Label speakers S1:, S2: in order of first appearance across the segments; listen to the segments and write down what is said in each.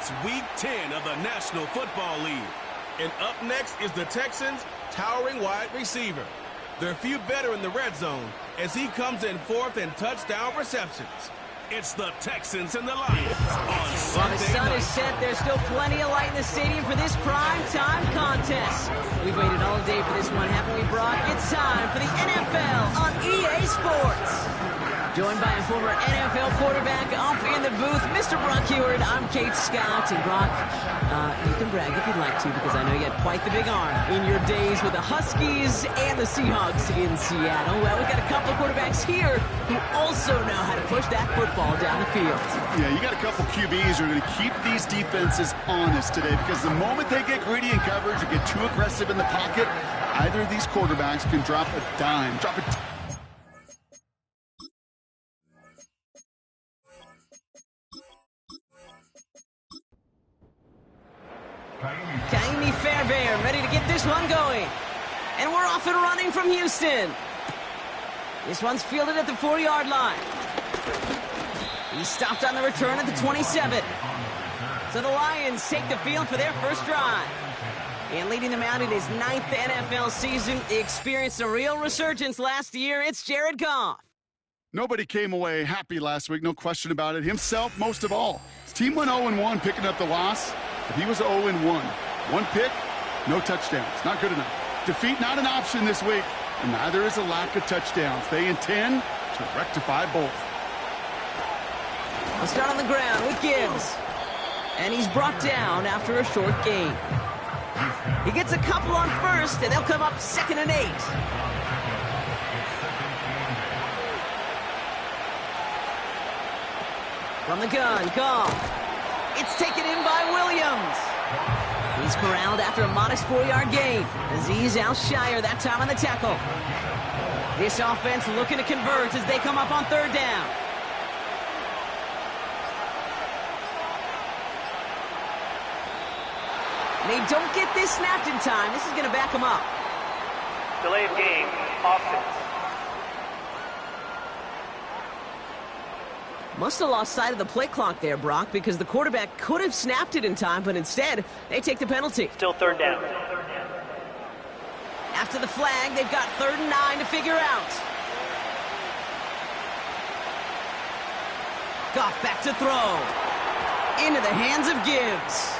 S1: It's Week 10 of the National Football League. And up next is the Texans' towering wide receiver. They're few better in the red zone as he comes in fourth and touchdown receptions. It's the Texans and the Lions on Sunday
S2: the sun
S1: night.
S2: is set. There's still plenty of light in the stadium for this prime time contest. We've waited all day for this one, haven't we, Brock? It's time for the NFL on EA Sports. Joined by a former NFL quarterback up in the booth, Mr. Brock Heward. I'm Kate Scott. And Brock, you can brag if you'd like to, because I know you had quite the big arm in your days with the Huskies and the Seahawks in Seattle. Well, we've got a couple of quarterbacks here who also know how to push that football down the field.
S3: Yeah, you got a couple QBs who are going to keep these defenses honest today, because the moment they get greedy in coverage or get too aggressive in the pocket, either of these quarterbacks can drop a dime,
S2: Kaimi Fairbairn ready to get this one going. And we're off and running from Houston. This one's fielded at the 4-yard line. He stopped on the return at the 27. So the Lions take the field for their first drive. And leading them out in his 9th NFL season, he experienced a real resurgence last year. It's Jared Goff.
S3: Nobody came away happy last week, no question about it. Himself, most of all. His team went 0-1, picking up the loss. But he was 0-1. One pick, no touchdowns. Not good enough. Defeat not an option this week, and neither is a lack of touchdowns. They intend to rectify both.
S2: Let's start on the ground with Gibbs. And he's brought down after a short gain. He gets a couple on first, and they'll come up 2nd and 8. From the gun, Goff. It's taken in by Williams. He's corralled after a modest 4-yard gain. Azeez Al-Shire that time on the tackle. This offense looking to convert as they come up on 3rd down. They don't get this snapped in time. This is going to back them up.
S4: Delay of game, offense.
S2: Must have lost sight of the play clock there, Brock, because the quarterback could have snapped it in time, but instead, they take the penalty.
S4: Still 3rd down.
S2: After the flag, they've got 3rd and 9 to figure out. Goff back to throw. Into the hands of Gibbs.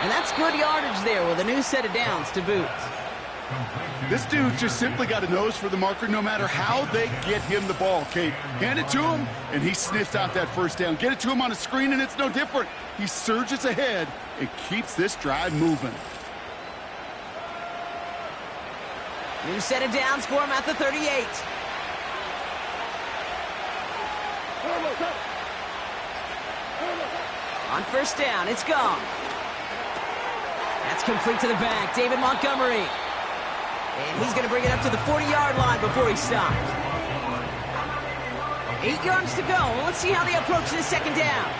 S2: And that's good yardage there with a new set of downs to boot.
S3: This dude just simply got a nose for the marker no matter how they get him the ball, Kate. Hand it to him, and he sniffs out that first down. Get it to him on a screen, and it's no different. He surges ahead and keeps this drive moving.
S2: New set of downs for him at the 38. On 1st down, it's Goff. That's complete to the back. David Montgomery. And he's going to bring it up to the 40-yard line before he stopped. 8 yards to go. Well, let's see how they approach this 2nd down.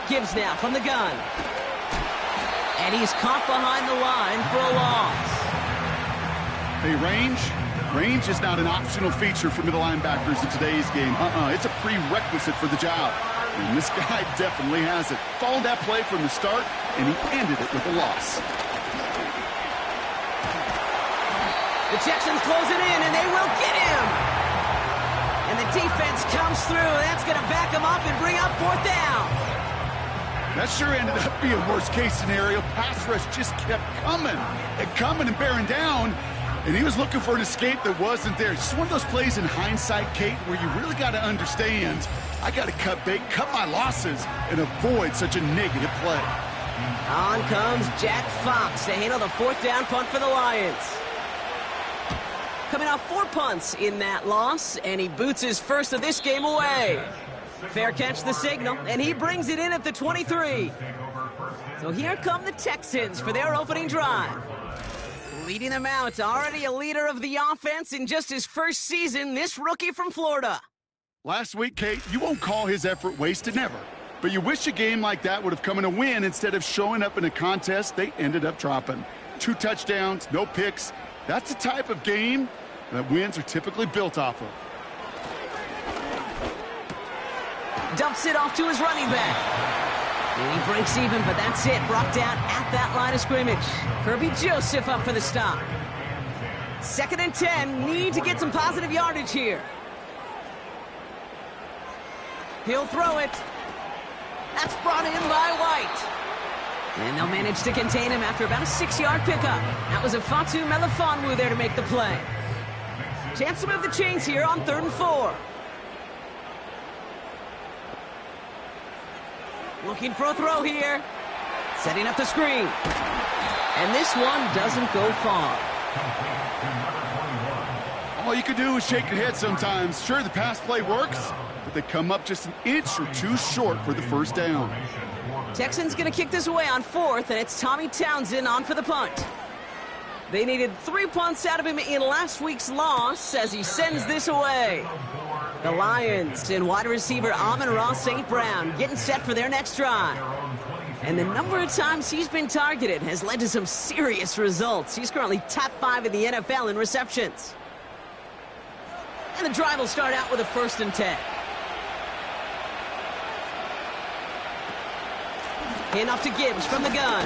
S2: Gibbs now from the gun. And he's caught behind the line for a loss.
S3: Hey, range is not an optional feature for middle linebackers in today's game. It's a prerequisite for the job. And this guy definitely has it. Followed that play from the start, and he ended it with a loss.
S2: The Texans close it in, and they will get him. And the defense comes through. That's going to back him up and bring up 4th down.
S3: That sure ended up being worst-case scenario. Pass rush just kept coming and bearing down. And he was looking for an escape that wasn't there. It's just one of those plays in hindsight, Kate, where you really got to understand, I got to cut bait, cut my losses, and avoid such a negative play.
S2: On comes Jack Fox to handle the 4th down punt for the Lions. Coming off 4 punts in that loss, and he boots his first of this game away. Fair catch the signal, and he brings it in at the 23. So here come the Texans for their opening drive. Leading them out, already a leader of the offense in just his first season, this rookie from Florida.
S3: Last week, Kate, you won't call his effort wasted, never. But you wish a game like that would have come in a win instead of showing up in a contest they ended up dropping. 2 touchdowns, no picks. That's the type of game that wins are typically built off of.
S2: Dumps it off to his running back. And he breaks even, but that's it. Brought down at that line of scrimmage. Kirby Joseph up for the stop. 2nd and 10. Need to get some positive yardage here. He'll throw it. That's brought in by White. And they'll manage to contain him after about a 6-yard pickup. That was a Fatu Melifonwu there to make the play. Chance to move the chains here on 3rd and 4. Looking for a throw here. Setting up the screen. And this one doesn't go far.
S3: All you can do is shake your head sometimes. Sure, the pass play works, but they come up just an inch or two short for the first down.
S2: Texans going to kick this away on 4th, and it's Tommy Townsend on for the punt. They needed 3 punts out of him in last week's loss as he sends this away. The Lions and wide receiver Amon-Ra St. Brown getting set for their next drive. And the number of times he's been targeted has led to some serious results. He's currently top 5 in the NFL in receptions. And the drive will start out with a 1st and 10. Handoff to Gibbs from the gun.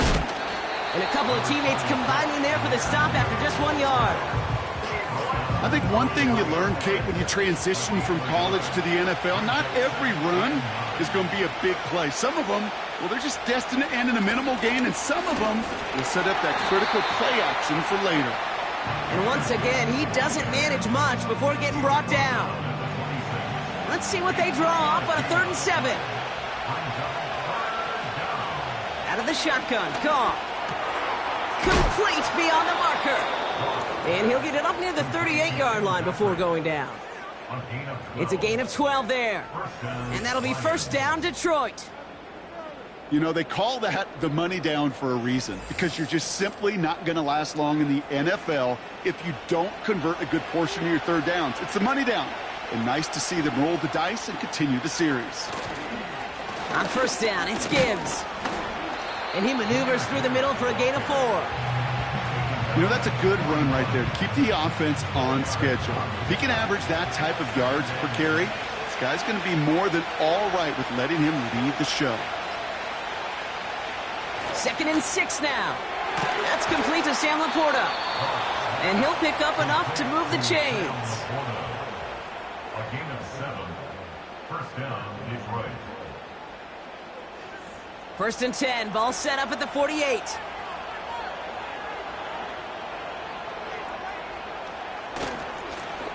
S2: And a couple of teammates combining there for the stop after just 1 yard.
S3: I think one thing you learn, Kate, when you transition from college to the NFL, not every run is going to be a big play. Some of them, well, they're just destined to end in a minimal gain, and some of them will set up that critical play action for later.
S2: And once again, he doesn't manage much before getting brought down. Let's see what they draw up on a 3rd and 7. Out of the shotgun, Goff. Complete beyond the marker. And he'll get it up near the 38-yard line before going down. It's a gain of 12 there. And that'll be 1st down, Detroit.
S3: You know, they call that the money down for a reason, because you're just simply not going to last long in the NFL if you don't convert a good portion of your 3rd downs. It's the money down. And nice to see them roll the dice and continue the series.
S2: On 1st down, it's Gibbs. And he maneuvers through the middle for a gain of 4.
S3: You know, that's a good run right there to keep the offense on schedule. If he can average that type of yards per carry, this guy's going to be more than all right with letting him lead the show.
S2: 2nd and 6 now. That's complete to Sam Laporta. And he'll pick up enough to move the chains.
S5: A gain of 7. 1st down, Detroit.
S2: 1st and 10. Ball set up at the 48.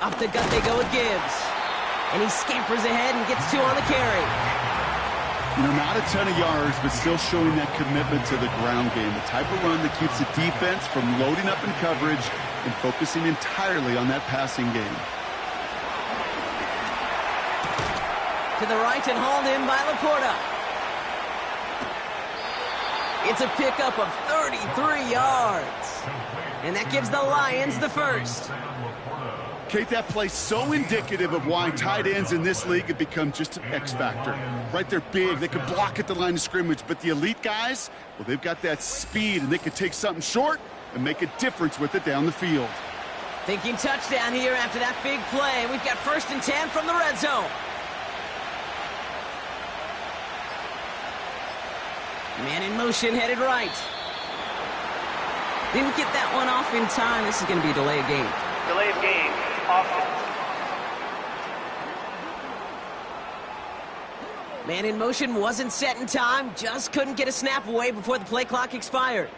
S2: Up the gut they go with Gibbs. And he scampers ahead and gets 2 on the carry.
S3: You know, not a ton of yards, but still showing that commitment to the ground game. The type of run that keeps the defense from loading up in coverage and focusing entirely on that passing game.
S2: To the right and hauled in by Laporta. It's a pickup of 33 yards. And that gives the Lions the 1st.
S3: Kate, that play's so indicative of why tight ends in this league have become just an X factor. Right, they're big, they can block at the line of scrimmage, but the elite guys, well, they've got that speed, and they can take something short and make a difference with it down the field.
S2: Thinking touchdown here after that big play. We've got 1st and 10 from the red zone. Man in motion, headed right. Didn't get that one off in time. This is going to be a delay of game.
S4: Delay of game, offense.
S2: Man in motion wasn't set in time. Just couldn't get a snap away before the play clock expired.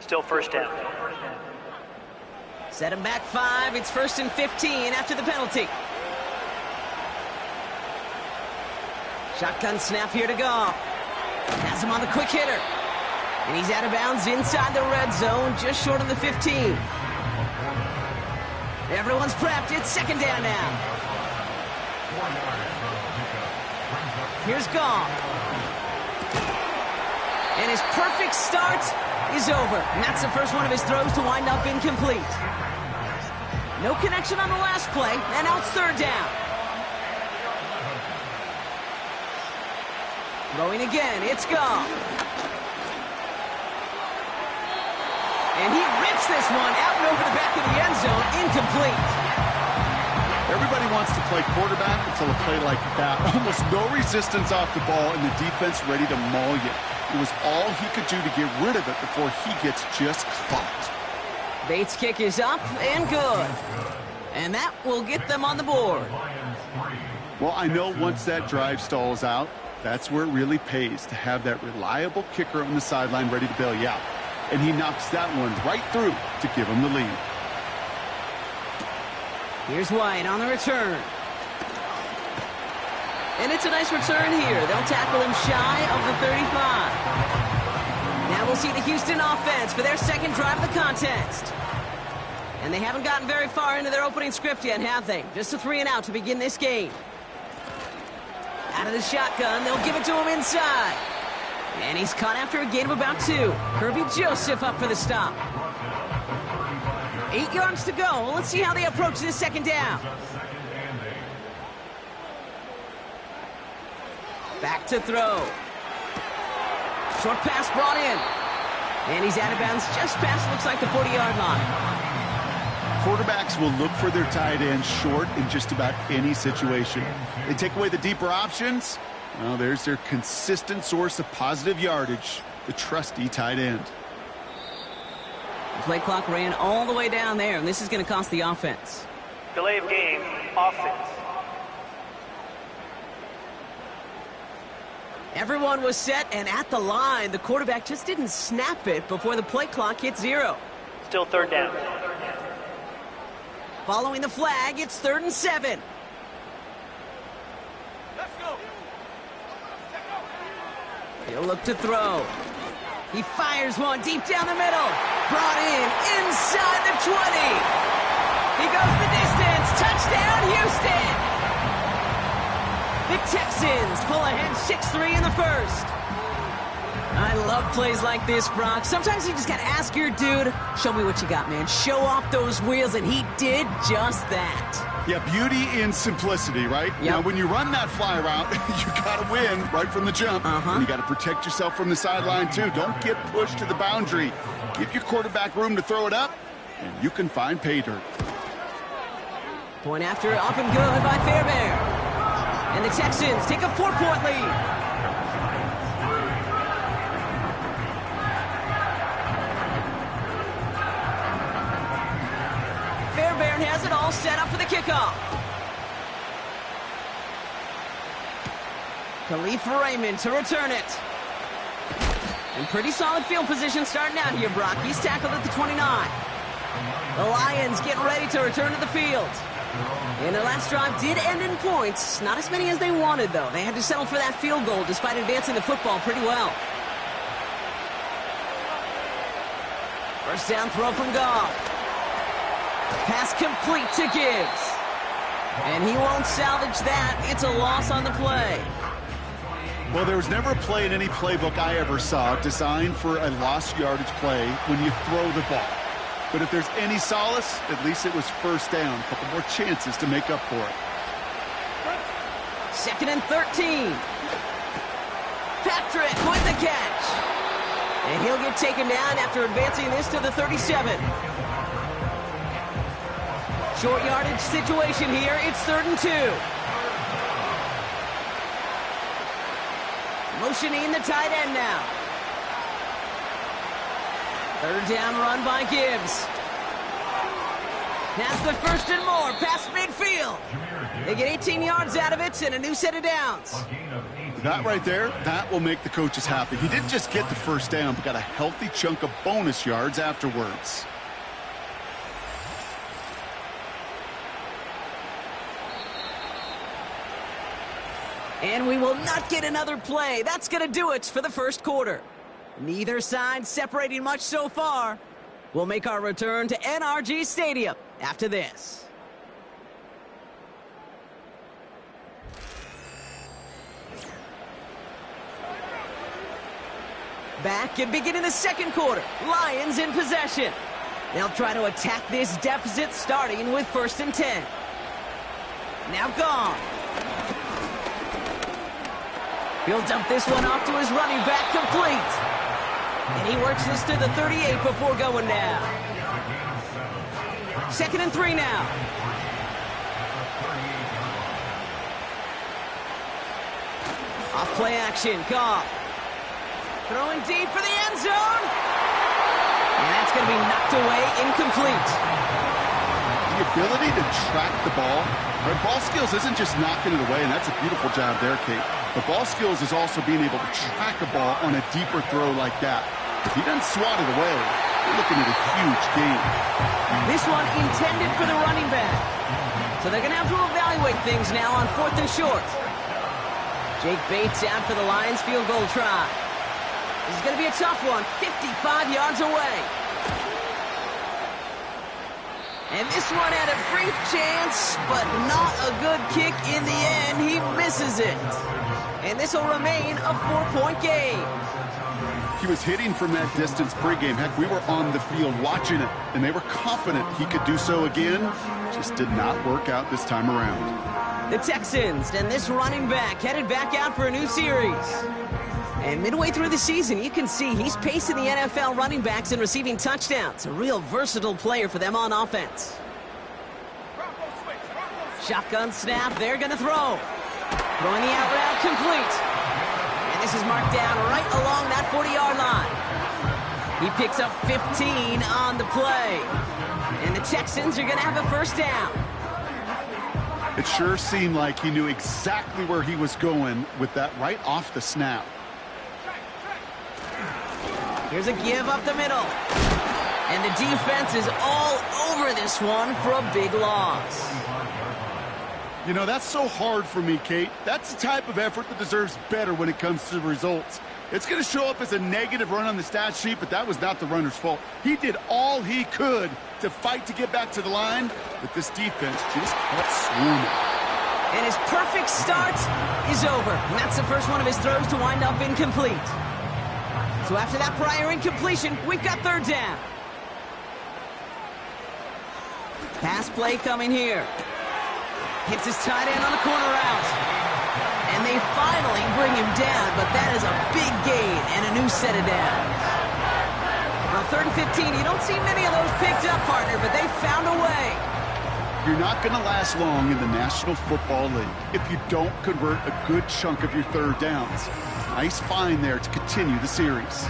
S4: Still 1st down.
S2: Set him back 5. It's 1st and 15 after the penalty. Shotgun snap here to Goff. Has him on the quick hitter. And he's out of bounds inside the red zone, just short of the 15. Everyone's prepped. It's 2nd down now. Here's Goff. And his perfect start is over. And that's the first one of his throws to wind up incomplete. No connection on the last play, and now it's 3rd down. Throwing again, it's Goff. And he rips this one out and over the back of the end zone. Incomplete.
S3: Everybody wants to play quarterback until a play like that. Almost no resistance off the ball and the defense ready to maul you. It was all he could do to get rid of it before he gets just clocked.
S2: Bates' kick is up and good. And that will get them on the board.
S3: Well, I know once that drive stalls out, that's where it really pays to have that reliable kicker on the sideline ready to bail you out. And he knocks that one right through to give him the lead.
S2: Here's White on the return. And it's a nice return here. They'll tackle him shy of the 35. Now we'll see the Houston offense for their second drive of the contest. And they haven't gotten very far into their opening script yet, have they? Just a 3-and-out to begin this game. Out of the shotgun, they'll give it to him inside. And he's caught after a gain of about 2. Kirby Joseph up for the stop. 8 yards to go. Well, let's see how they approach this second down. Back to throw. Short pass brought in. And he's out of bounds just past, looks like, the 40-yard line.
S3: Quarterbacks will look for their tight end short in just about any situation. They take away the deeper options. Well, there's their consistent source of positive yardage, the trusty tight end.
S2: The play clock ran all the way down there, and this is going to cost the offense.
S4: Delay of game, offense.
S2: Everyone was set and at the line. The quarterback just didn't snap it before the play clock hit 0.
S4: Still third down.
S2: Following the flag, it's 3rd and 7.
S1: Let's go.
S2: He'll look to throw. He fires one deep down the middle. Brought in inside the 20. He goes the distance. Touchdown, Houston. The Texans pull ahead 6-3 in the first. I love plays like this, Brock. Sometimes you just got to ask your dude, show me what you got, man. Show off those wheels, and he did just that.
S3: Yeah, beauty in simplicity, right?
S2: Yep.
S3: Now, when you run that fly route, you got to win right from the jump. And you got to protect yourself from the sideline, too. Don't get pushed to the boundary. Give your quarterback room to throw it up, and you can find pay dirt.
S2: Point after, up and good by Fairbairn. And the Texans take a 4-point lead. Fairbairn has it all set up for the kickoff. Khalif Raymond to return it. And pretty solid field position starting out here, Brock. He's tackled at the 29. The Lions getting ready to return to the field. And their last drive did end in points. Not as many as they wanted, though. They had to settle for that field goal despite advancing the football pretty well. First down throw from Goff. Pass complete to Gibbs. And he won't salvage that. It's a loss on the play.
S3: Well, there was never a play in any playbook I ever saw designed for a lost yardage play when you throw the ball. But if there's any solace, at least it was first down. A couple more chances to make up for it.
S2: 2nd and 13. Patrick with the catch. And he'll get taken down after advancing this to the 37. Short yardage situation here. It's 3rd and 2. Motioning the tight end now. 3rd down run by Gibbs. That's the 1st and more past midfield. They get 18 yards out of it and a new set of downs.
S3: That right there, that will make the coaches happy. He didn't just get the first down, but got a healthy chunk of bonus yards afterwards.
S2: And we will not get another play. That's going to do it for the first quarter. Neither side separating much so far. We'll make our return to NRG Stadium after this. Back and beginning the second quarter. Lions in possession. They'll try to attack this deficit starting with 1st and 10. Now gone. He'll dump this one off to his running back complete. And he works this to the 38 before going down. 2nd and 3 now. Off play action, Goff. Throwing deep for the end zone. And that's going to be knocked away, incomplete.
S3: The ability to track the ball. Right, ball skills isn't just knocking it away, and that's a beautiful job there, Kate. But ball skills is also being able to track a ball on a deeper throw like that. If he doesn't swat it away, you're looking at a huge gain.
S2: This one intended for the running back. So they're going to have to evaluate things now on 4th and short. Jake Bates out for the Lions field goal try. This is going to be a tough one, 55 yards away. And this one had a brief chance, but not a good kick in the end. He misses it. And this will remain a 4-point game.
S3: He was hitting from that distance pregame. Heck, we were on the field watching it, and they were confident he could do so again. Just did not work out this time around.
S2: The Texans and this running back headed back out for a new series. And midway through the season, you can see he's pacing the NFL running backs and receiving touchdowns. A real versatile player for them on offense. Shotgun snap, they're going to throw. Throwing the out route complete. And this is marked down right along that 40-yard line. He picks up 15 on the play. And the Texans are going to have a first down.
S3: It sure seemed like he knew exactly where he was going with that right off the snap.
S2: Here's a give up the middle. And the defense is all over this one for a big loss.
S3: You know, that's so hard for me, Kate. That's the type of effort that deserves better when it comes to the results. It's going to show up as a negative run on the stat sheet, but that was not the runner's fault. He did all he could to fight to get back to the line, but this defense just kept swarming.
S2: And his perfect start is over. And that's the first one of his throws to wind up incomplete. So after that prior incompletion, we've got 3rd down. Pass play coming here. Hits his tight end on the corner route. And they finally bring him down, but that is a big gain and a new set of downs. On 3rd and 15, you don't see many of those picked up, partner, but they found a way.
S3: You're not going to last long in the National Football League if you don't convert a good chunk of your 3rd downs. Nice find there to continue the series.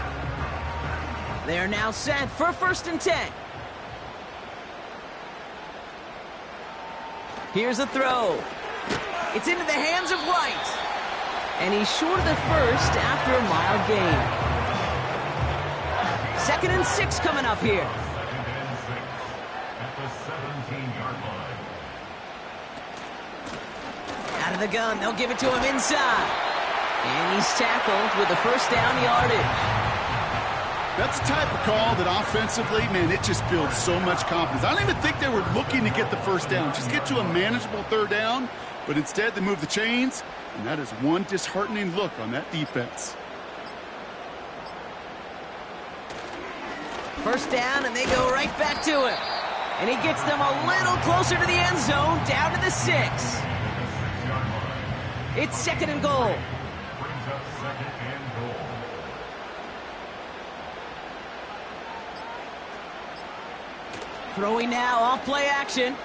S2: They are now set for 1st and 10. Here's a throw. It's into the hands of White. And he's short of the first after a mild gain. 2nd and 6 coming up here.
S5: At the 17-yard line.
S2: Out of the gun, they'll give it to him inside. And he's tackled with the first down yardage.
S3: That's the type of call that offensively, man, it just builds so much confidence. I don't even think they were looking to get the first down. Just get to a manageable 3rd down. But instead, they move the chains. And that is one disheartening look on that defense.
S2: First down, and they go right back to him. And he gets them a little closer to the end zone, down to the 6. It's 2nd and goal.
S5: Brings up 2nd and goal.
S2: Throwing now, off play action.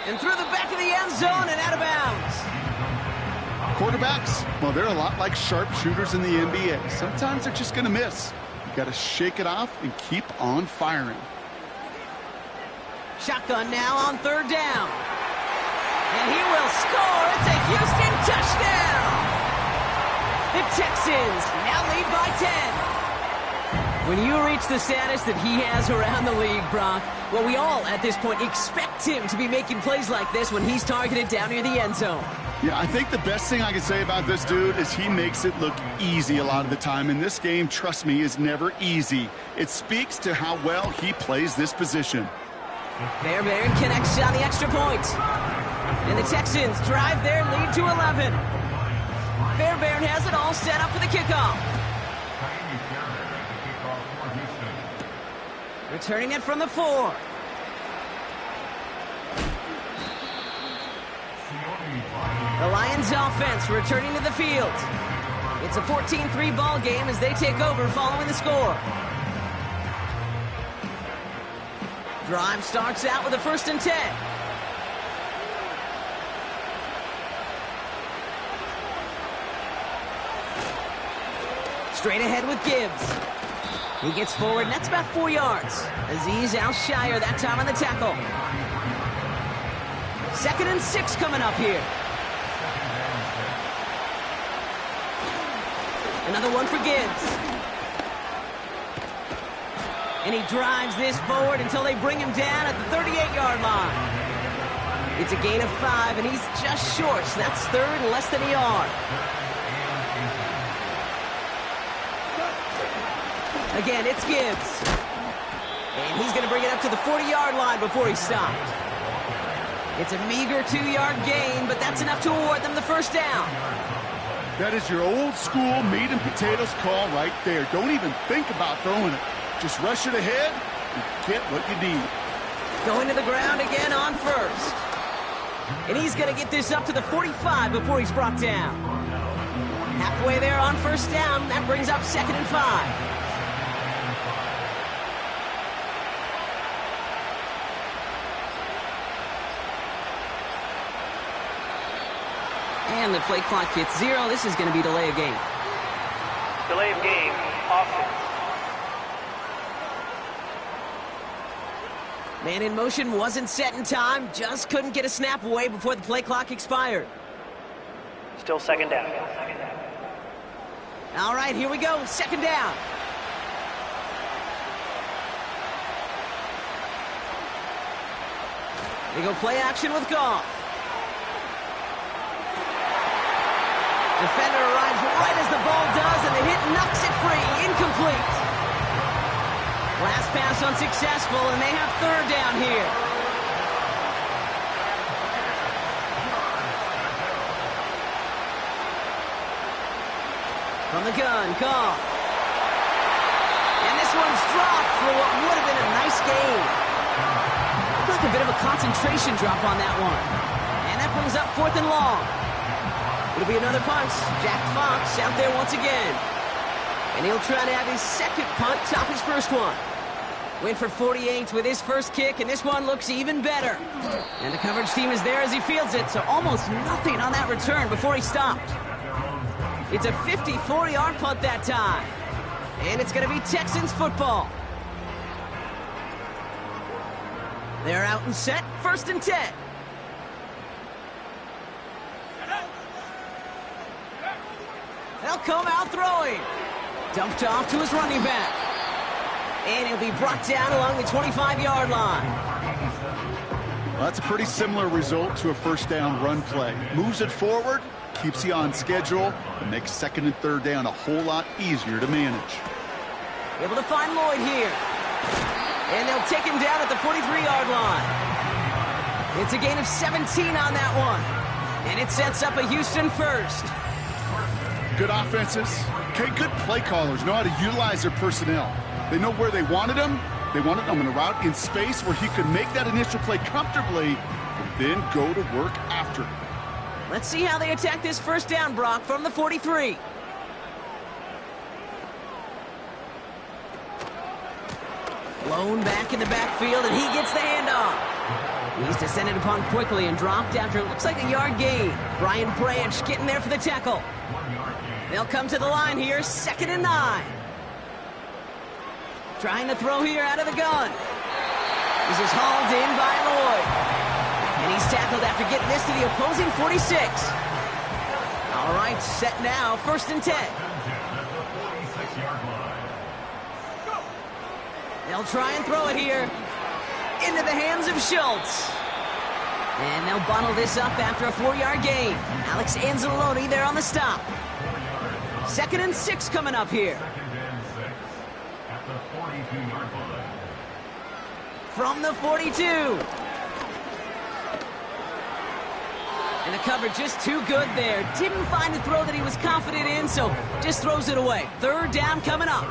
S2: And through the back of the end zone and out of bounds.
S3: Quarterbacks, well, they're a lot like sharpshooters in the NBA. Sometimes they're just going to miss. You got to shake it off and keep on firing.
S2: Shotgun now on 3rd down. And he will score. It's a Houston touchdown. The Texans now lead by 10. When you reach the status that he has around the league, Brock, well, we all at this point expect him to be making plays like this when he's targeted down near the end zone.
S3: Yeah, I think the best thing I can say about this dude is he makes it look easy a lot of the time. And this game, trust me, is never easy. It speaks to how well he plays this position.
S2: Fairbairn connects on the extra point. And the Texans drive their lead to 11. Fairbairn has it all set up for the kickoff. Returning it from the 4. The Lions offense returning to the field. It's a 14-3 ball game as they take over following the score. Drive starts out with a 1st and 10. Straight ahead with Gibbs. He gets forward, and that's about 4 yards. Aziz Al-Shire that time on the tackle. 2nd and 6 coming up here. Another one for Gibbs. And he drives this forward until they bring him down at the 38-yard line. It's a gain of 5, and he's just short, so that's 3rd and less than a yard. Again, it's Gibbs. And he's going to bring it up to the 40-yard line before he stopped. It's a meager 2-yard gain, but that's enough to award them the 1st down.
S3: That is your old school meat and potatoes call right there. Don't even think about throwing it. Just rush it ahead and get what you need.
S2: Going to the ground again on 1st. And he's going to get this up to the 45 before he's brought down. Halfway there on 1st down. That brings up 2nd and 5. And the play clock hits 0. This is going to be delay of game.
S4: Delay of game, offense.
S2: Man in motion wasn't set in time. Just couldn't get a snap away before the play clock expired.
S4: Still 2nd down.
S2: All right, here we go. 2nd down. They go play action with Goff. Defender arrives right as the ball does, and the hit knocks it free. Incomplete. Last pass unsuccessful, and they have 3rd down here. From the gun, Goff. And this one's dropped for what would have been a nice gain. Looked like a bit of a concentration drop on that one. And that brings up 4th and long. It'll be another punt. Jack Fox out there once again. And he'll try to have his 2nd punt top his 1st one. Went for 48 with his 1st kick, and this one looks even better. And the coverage team is there as he fields it, so almost nothing on that return before he stopped. It's a 54-yard punt that time. And it's going to be Texans football. They're out and set, 1st and 10. They'll come out throwing. Dumped off to his running back. And he'll be brought down along the 25-yard line.
S3: Well, that's a pretty similar result to a 1st down run play. Moves it forward, keeps you on schedule, and makes 2nd and 3rd down a whole lot easier to manage.
S2: Able to find Lloyd here. And they'll take him down at the 43-yard line. It's a gain of 17 on that one. And it sets up a Houston 1st.
S3: Good offenses. Okay, good play callers know how to utilize their personnel. They know where they wanted him. They wanted him in a route in space where he could make that initial play comfortably and then go to work after it.
S2: Let's see how they attack this 1st down, Brock, from the 43. Blown back in the backfield, and he gets the handoff. He's descended upon quickly and dropped after it looks like a yard gain. Brian Branch getting there for the tackle. They'll come to the line here, 2nd and 9. Trying to throw here out of the gun. This is hauled in by Lloyd. And he's tackled after getting this to the opposing 46. All right, set now, 1st and 10. They'll try and throw it here into the hands of Schultz. And they'll bundle this up after a 4-yard gain. Alex Anzalone there on the stop. 2nd and 6 coming up here. From the 42. And the cover just too good there. Didn't find a throw that he was confident in, so just throws it away. 3rd down coming up.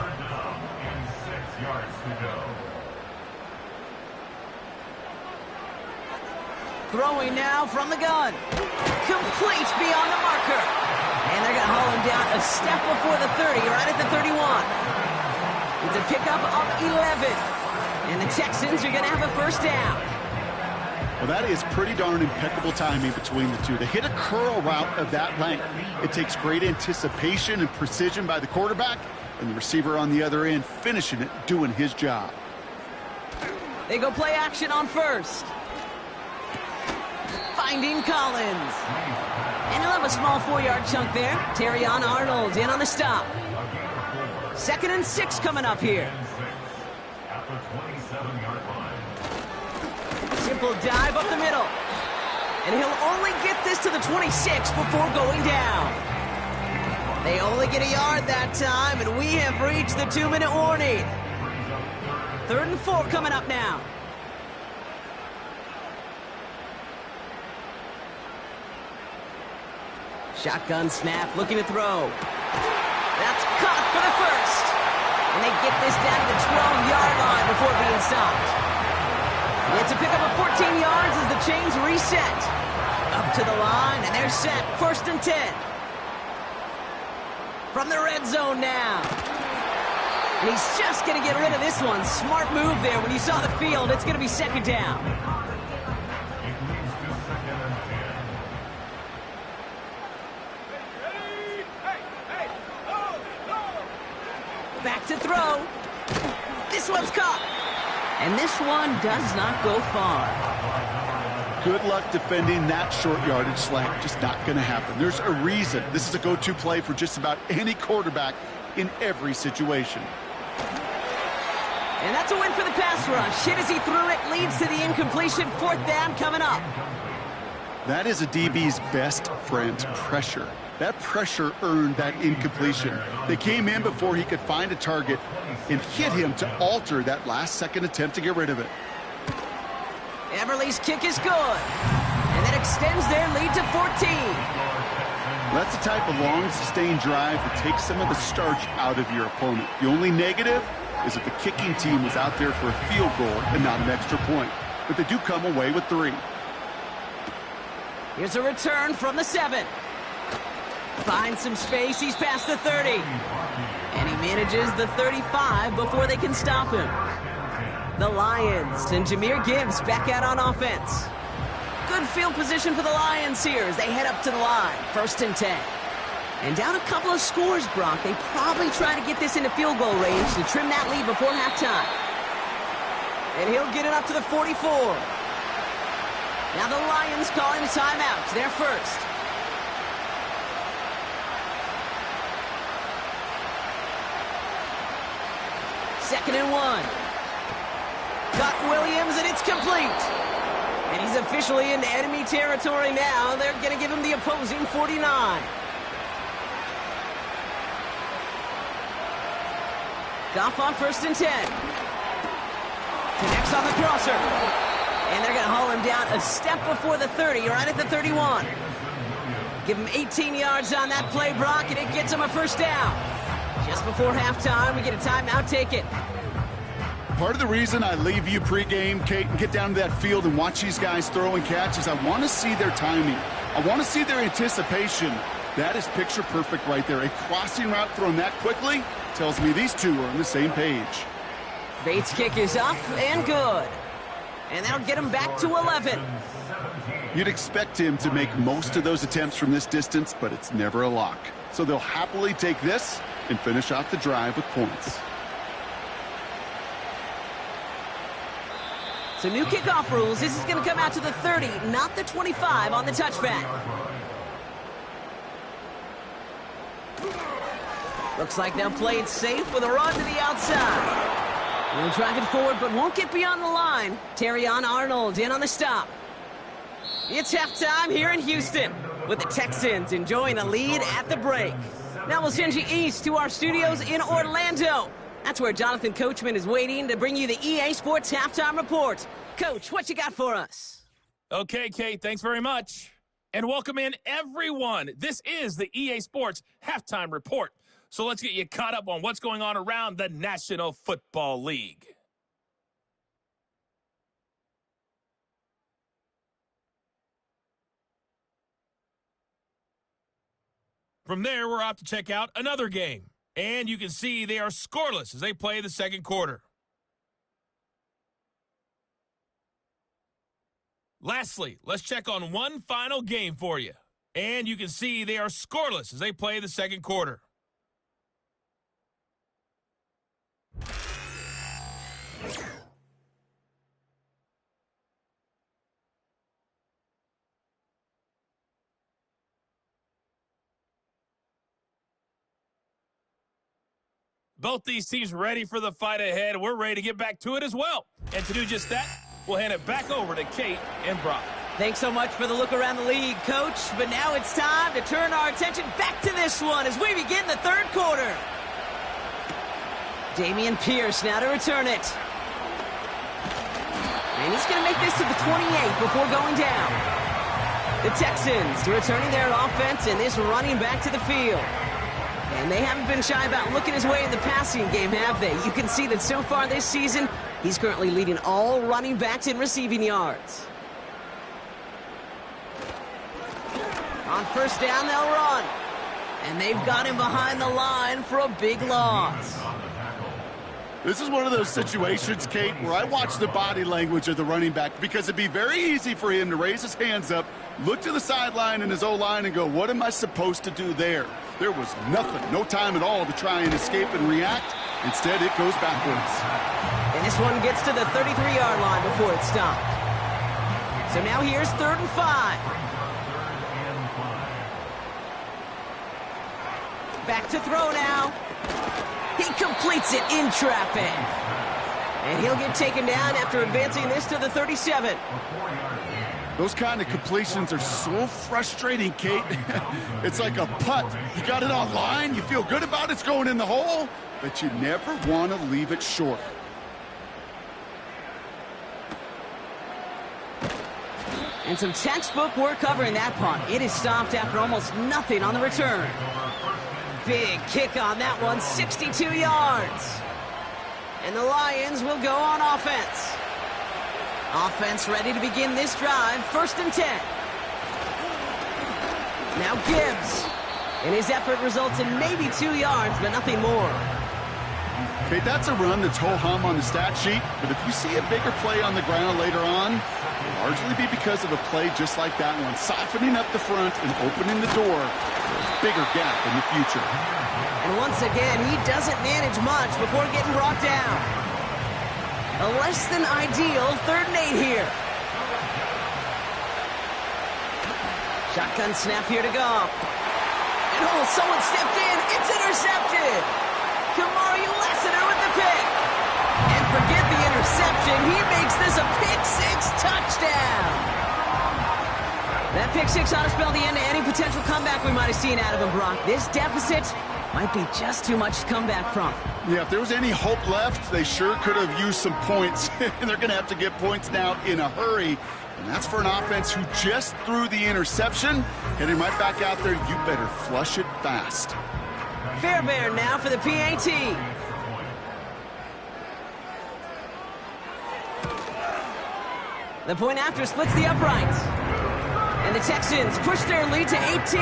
S2: Throwing now from the gun. Complete beyond the marker. And they're going to haul him down a step before the 30, right at the 31. It's a pickup of 11. And the Texans are going to have a first down.
S3: Well, that is pretty darn impeccable timing between the two. To hit a curl route of that length, it takes great anticipation and precision by the quarterback, and the receiver on the other end finishing it, doing his job.
S2: They go play action on first. Finding Collins. And he'll have a small 4-yard chunk there. Terrion Arnold in on the stop. 2nd and 6 coming up here.
S5: At the 27-yard line.
S2: Simple dive up the middle. And he'll only get this to the 26 before going down. They only get a yard that time, and we have reached the 2-minute warning. 3rd and 4 coming up now. Shotgun snap, looking to throw. That's caught for the first. And they get this down to the 12-yard line before being stopped. It's a pickup of 14 yards as the chains reset. Up to the line, and they're set. 1st and 10. From the red zone now. And he's just going to get rid of this one. Smart move there. When you saw the field, it's going to be 2nd down.
S5: It leads to 2nd and 10.
S2: Back to throw. This one's caught. And this one does not go far.
S3: Good luck defending that short yardage slant. Just not going to happen. There's a reason this is a go-to play for just about any quarterback in every situation.
S2: And that's a win for the pass rush. Hit as he threw it, leads to the incompletion. 4th down coming up.
S3: That is a DB's best friend, pressure. That pressure earned that incompletion. They came in before he could find a target and hit him to alter that last-second attempt to get rid of it.
S2: Everly's kick is good. And that extends their lead to 14.
S3: That's the type of long, sustained drive that takes some of the starch out of your opponent. The only negative is that the kicking team was out there for a field goal and not an extra point. But they do come away with 3.
S2: Here's a return from the 7. Finds some space. He's past the 30. And he manages the 35 before they can stop him. The Lions and Jahmyr Gibbs back out on offense. Good field position for the Lions here as they head up to the line. 1st and 10. And down a couple of scores, Brock. They probably try to get this into field goal range to trim that lead before halftime. And he'll get it up to the 44. Now the Lions calling a timeout. They're first. Second and 1. Got Williams, and it's complete. And he's officially into enemy territory now. They're going to give him the opposing 49. Goff on 1st and 10. Connects on the crosser. And they're going to haul him down a step before the 30, right at the 31. Give him 18 yards on that play, Brock, and it gets him a first down. Just before halftime, we get a timeout. Take it.
S3: Part of the reason I leave you pregame, Kate, and get down to that field and watch these guys throw and catch is I want to see their timing. I want to see their anticipation. That is picture perfect right there. A crossing route thrown that quickly tells me these two are on the same page.
S2: Bates' kick is up and good. And that'll get him back to 11.
S3: You'd expect him to make most of those attempts from this distance, but it's never a lock. So they'll happily take this and finish off the drive with points.
S2: So new kickoff rules. This is going to come out to the 30, not the 25 on the touchback. Looks like they'll play it safe with a run to the outside. He'll drive it forward, but won't get beyond the line. Terrion Arnold in on the stop. It's halftime here in Houston, with the Texans enjoying a lead at the break. Now we'll send you east to our studios in Orlando. That's where Jonathan Coachman is waiting to bring you the EA Sports Halftime Report. Coach, what you got for us?
S6: Okay, Kate, thanks very much. And welcome in, everyone. This is the EA Sports Halftime Report. So let's get you caught up on what's going on around the National Football League. From there, we're off to check out another game. And you can see they are scoreless as they play the second quarter. Lastly, let's check on one final game for you. And you can see they are scoreless as they play the second quarter. Both these teams ready for the fight ahead. We're ready to get back to it as well. And to do just that, we'll hand it back over to Kate and Brock.
S2: Thanks so much for the look around the league, Coach. But now it's time to turn our attention back to this one as we begin the third quarter. Dameon Pierce now to return it. And he's going to make this to the 28 before going down. The Texans returning their offense and this running back to the field. And they haven't been shy about looking his way in the passing game, have they? You can see that so far this season, he's currently leading all running backs in receiving yards. On first down, they'll run. And they've got him behind the line for a big loss.
S3: This is one of those situations, Kate, where I watch the body language of the running back because it'd be very easy for him to raise his hands up, look to the sideline in his O-line and go, what am I supposed to do there? There was nothing, no time at all to try and escape and react. Instead, it goes backwards.
S2: And this one gets to the 33-yard line before it's stopped. So now here's 3rd and 5. Back to throw now. He completes it in traffic. And he'll get taken down after advancing this to the 37.
S3: Those kind of completions are so frustrating, Kate. It's like a putt. You got it on line, you feel good about it's going in the hole, but you never want to leave it short.
S2: And some textbook work covering that punt. It is stopped after almost nothing on the return. Big kick on that one, 62 yards. And the Lions will go on offense. Offense ready to begin this drive, 1st and 10. Now Gibbs. And his effort results in maybe 2 yards, but nothing more.
S3: Okay, that's a run that's ho-hum on the stat sheet, but if you see a bigger play on the ground later on, it'll largely be because of a play just like that one, softening up the front and opening the door for a bigger gap in the future.
S2: And once again, he doesn't manage much before getting brought down. A less than ideal 3rd and 8 here. Shotgun snap here to Goff. And oh, someone stepped in. It's intercepted. Kamari Lassiter with the pick. And forget the interception. He makes this a pick-6 touchdown. That pick-6 ought to spell the end to any potential comeback we might have seen out of him, Brock. This deficit might be just too much to come back from.
S3: Yeah, if there was any hope left, they sure could have used some points. And they're going to have to get points now in a hurry. And that's for an offense who just threw the interception. Heading right back out there, you better flush it fast.
S2: Fairbairn now for the PAT. The point after splits the uprights. And the Texans push their lead to 18.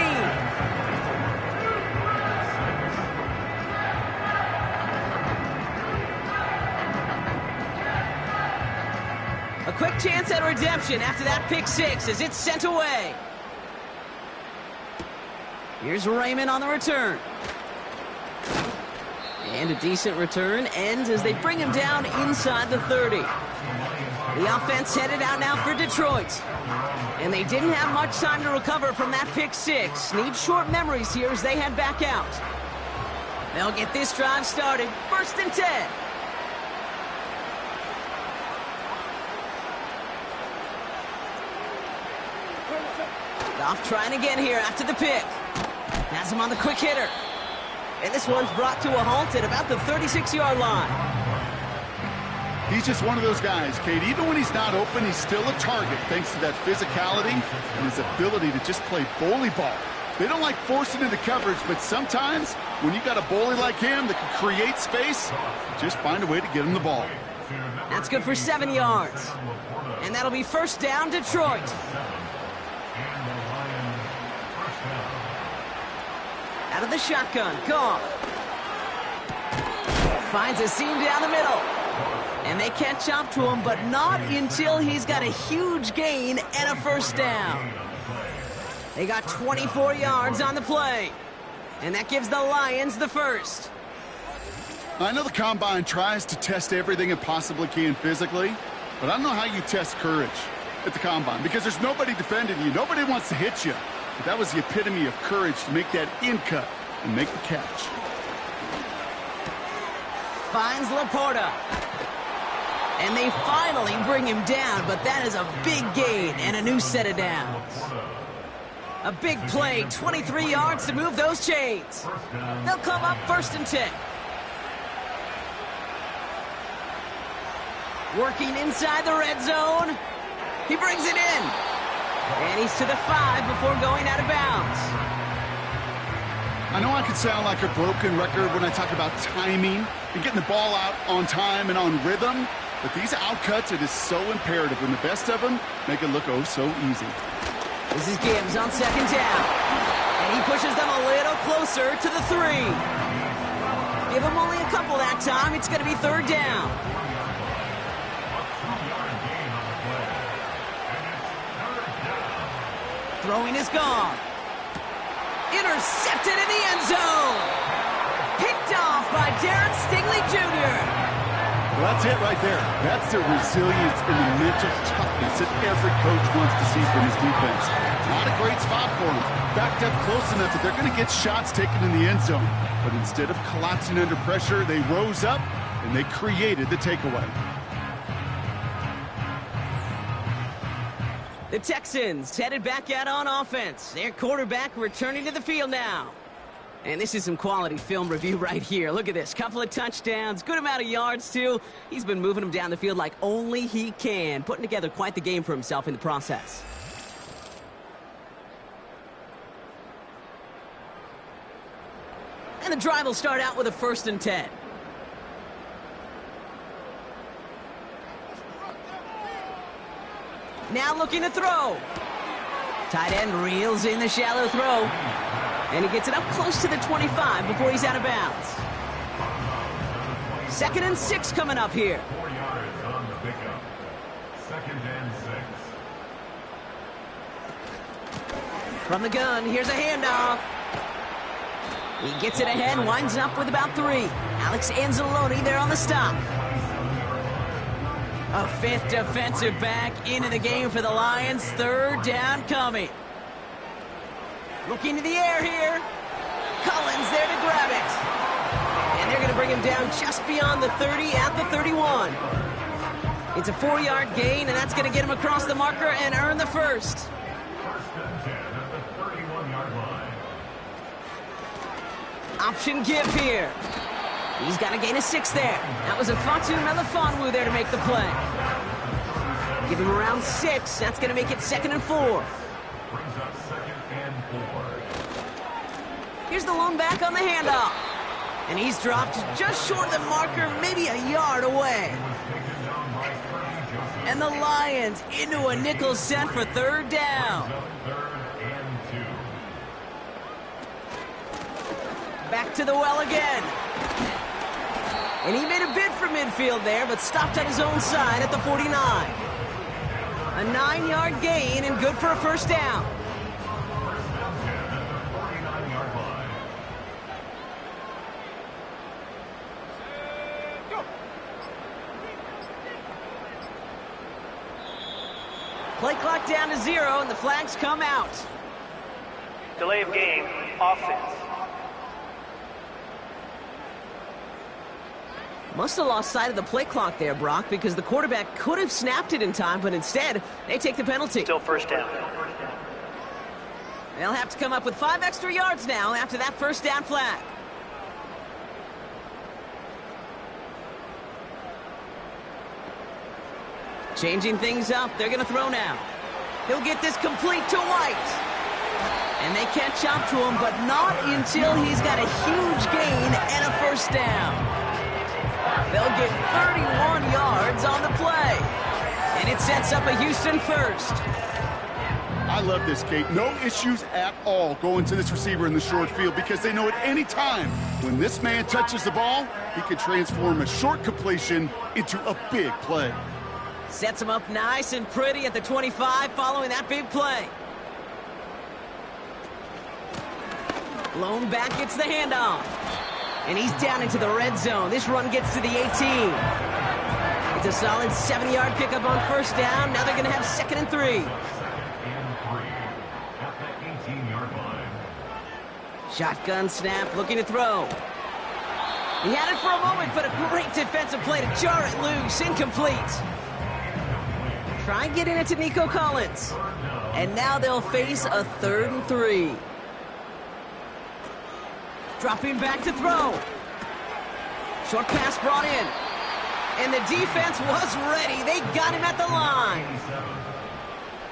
S2: A quick chance at redemption after that pick-6 as it's sent away. Here's Raymond on the return. And a decent return ends as they bring him down inside the 30. The offense headed out now for Detroit. And they didn't have much time to recover from that pick-6. Need short memories here as they head back out. They'll get this drive started. 1st and 10. Goff trying again here after the pick. Has him on the quick hitter. And this one's brought to a halt at about the 36-yard line.
S3: He's just one of those guys, Kate. Even when he's not open, he's still a target thanks to that physicality and his ability to just play bully ball. They don't like forcing into coverage, but sometimes when you got a bully like him that can create space, just find a way to get him the ball.
S2: That's good for 7 yards. And that'll be 1st down, Detroit. Out of the shotgun, Goff. Finds a seam down the middle. And they catch up to him, but not until he's got a huge gain and a first down. They got 24 yards on the play. And that gives the Lions the first.
S3: I know the Combine tries to test everything it possibly can physically, but I don't know how you test courage at the Combine because there's nobody defending you. Nobody wants to hit you. But that was the epitome of courage to make that in cut and make the catch.
S2: Finds Laporta. And they finally bring him down, but that is a big gain and a new set of downs. A big play, 23 yards to move those chains. They'll come up 1st and 10. Working inside the red zone. He brings it in. And he's to the 5 before going out of bounds.
S3: I know I could sound like a broken record when I talk about timing and getting the ball out on time and on rhythm, but these outcuts, it is so imperative when the best of them make it look oh so easy.
S2: This is Gibbs on 2nd down. And he pushes them a little closer to the 3. Give him only a couple that time. It's going to be 3rd down. Throwing is gone. Intercepted in the end zone. Picked off by Darren Stingley Jr.
S3: Well, that's it right there. That's the resilience and the mental toughness that every coach wants to see from his defense. Not a great spot for him. Backed up close enough that they're going to get shots taken in the end zone. But instead of collapsing under pressure, they rose up and they created the takeaway.
S2: The Texans headed back out on offense. Their quarterback returning to the field now. And this is some quality film review right here. Look at this. Couple of touchdowns. Good amount of yards, too. He's been moving them down the field like only he can. Putting together quite the game for himself in the process. And the drive will start out with a 1st and 10. Now looking to throw. Tight end reels in the shallow throw. And he gets it up close to the 25 before he's out of bounds. 2nd and 6 coming up here.
S5: 4 yards on the pickup. 2nd and 6.
S2: From the gun, here's a handoff. He gets it ahead, winds up with about 3. Alex Anzalone there on the stop. A 5th defensive back into the game for the Lions. 3rd down coming. Looking to the air here. Collins there to grab it. And they're going to bring him down just beyond the 30 at the 31. It's a 4-yard gain, and that's going to get him across the marker and earn the first.
S5: 1st and 10 at the 31-yard line.
S2: Option give here. He's got to gain a 6 there. That was a Fatu Melifonwu there to make the play. Give him around 6. That's going to make it 2nd and 4.
S5: Brings up 2nd and 4.
S2: Here's the lone back on the handoff. And he's dropped just short of the marker, maybe a yard away. And the Lions into a nickel set for 3rd down.
S5: 3rd and 2.
S2: Back to the well again. And he made a bid for midfield there, but stopped on his own side at the 49. A 9-yard gain and good for a 1st down.
S5: 1st and 10 at the 49-yard line.
S2: Play clock down to 0, and the flags come out.
S4: Delay of game, offense.
S2: Must have lost sight of the play clock there, Brock, because the quarterback could have snapped it in time, but instead, they take the penalty.
S4: Still 1st down.
S2: They'll have to come up with 5 extra yards now after that 1st down flag. Changing things up, they're going to throw now. He'll get this complete to White. And they catch up to him, but not until he's got a huge gain and a 1st down. They'll get 31 yards on the play. And it sets up a Houston 1st.
S3: I love this, Kate. No issues at all going to this receiver in the short field because they know at any time when this man touches the ball, he can transform a short completion into a big play.
S2: Sets him up nice and pretty at the 25 following that big play. Blown back gets the handoff. And he's down into the red zone. This run gets to the 18. It's a solid 7-yard pickup on first down. Now they're going to have 2nd and 3.
S5: At the 18-yard line.
S2: Shotgun snap, looking to throw. He had it for a moment, but a great defensive play to jar it loose. Incomplete. Try getting it to Nico Collins. And now they'll face a 3rd and 3. Dropping back to throw. Short pass brought in. And the defense was ready. They got him at the line.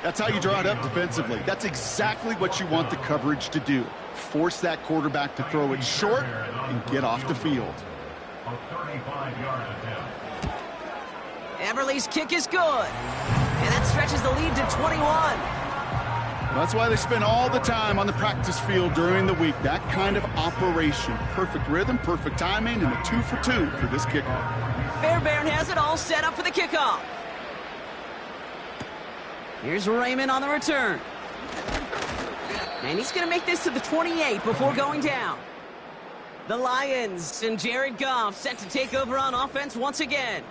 S3: That's how you draw it up defensively. That's exactly what you want the coverage to do. Force that quarterback to throw it short and get off the field.
S5: A 35-yard attempt.
S2: Everly's kick is good. And that stretches the lead to 21.
S3: That's why they spend all the time on the practice field during the week. That kind of operation. Perfect rhythm, perfect timing, and a 2 for 2 for this kickoff.
S2: Fairbairn has it all set up for the kickoff. Here's Raymond on the return. And he's going to make this to the 28 before going down. The Lions and Jared Goff set to take over on offense once again.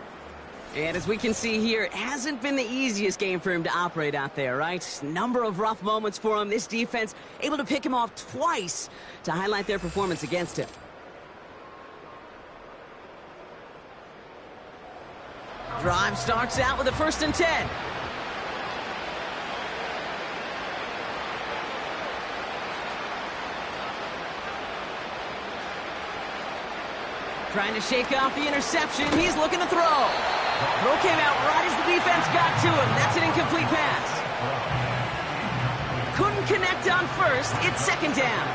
S2: And as we can see here, it hasn't been the easiest game for him to operate out there, right? Number of rough moments for him. This defense able to pick him off twice to highlight their performance against him. Drive starts out with a 1st and 10. Trying to shake off the interception. He's looking to throw. Throw came out right as the defense got to him. That's an incomplete pass. Couldn't connect on first. It's 2nd down.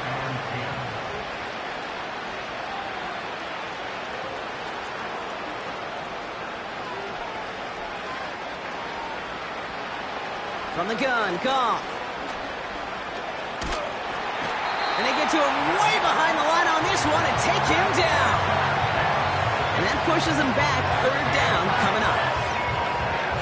S2: From the gun, Goff. And they get to him way behind the line on this one and take him down. And that pushes him back. 3rd down coming up.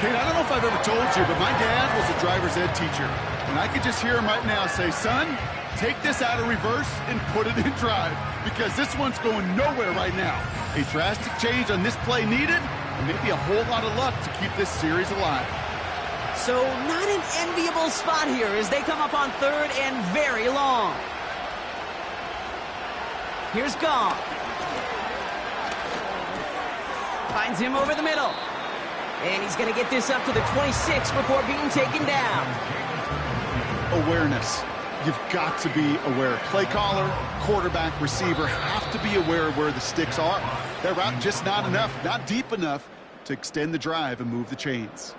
S3: Kate, I don't know if I've ever told you, but my dad was a driver's ed teacher. And I could just hear him right now say, son, take this out of reverse and put it in drive because this one's going nowhere right now. A drastic change on this play needed and maybe a whole lot of luck to keep this series alive.
S2: So not an enviable spot here as they come up on 3rd and very long. Here's Goff. Finds him over the middle. And he's going to get this up to the 26 before being taken down.
S3: Awareness. You've got to be aware. Play caller, quarterback, receiver have to be aware of where the sticks are. That route just not enough, not deep enough to extend the drive and move the chains.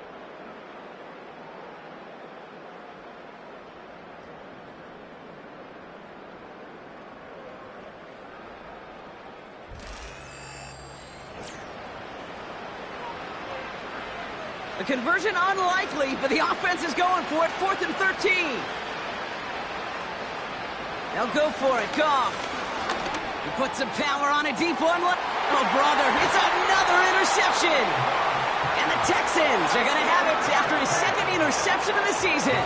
S2: The conversion unlikely, but the offense is going for it. 4th and 13. They'll go for it. Goff. He puts some power on a deep one. Oh, brother, it's another interception. And the Texans are going to have it after his 2nd interception of the season.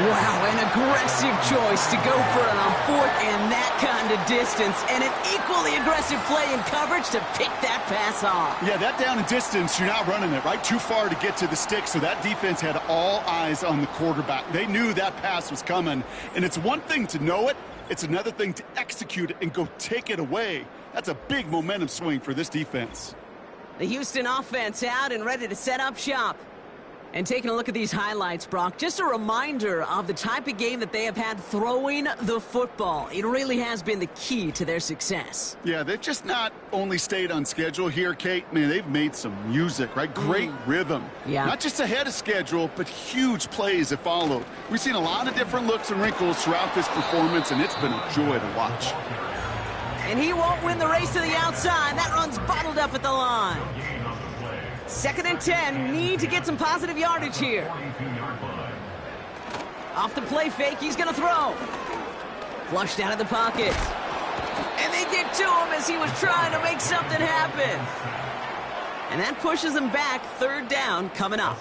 S2: Wow, an aggressive choice to go for it on 4th and that kind of distance. And an equally aggressive play in coverage to pick that pass off.
S3: Yeah, that down and distance, you're not running it, right? Too far to get to the stick, so that defense had all eyes on the quarterback. They knew that pass was coming. And it's one thing to know it. It's another thing to execute it and go take it away. That's a big momentum swing for this defense.
S2: The Houston offense out and ready to set up shop. And taking a look at these highlights, Brock, just a reminder of the type of game that they have had throwing the football. It really has been the key to their success.
S3: Yeah, they've just not only stayed on schedule here, Kate. Man, they've made some music, right? Great rhythm.
S2: Yeah.
S3: Not just ahead of schedule, but huge plays that followed. We've seen a lot of different looks and wrinkles throughout this performance, and it's been a joy to watch.
S2: And he won't win the race to the outside. That run's bottled up at the line. 2nd and 10. Need to get some positive yardage here. Off the play fake, he's going to throw. Flushed out of the pocket. And they get to him as he was trying to make something happen. And that pushes him back. Third down coming up.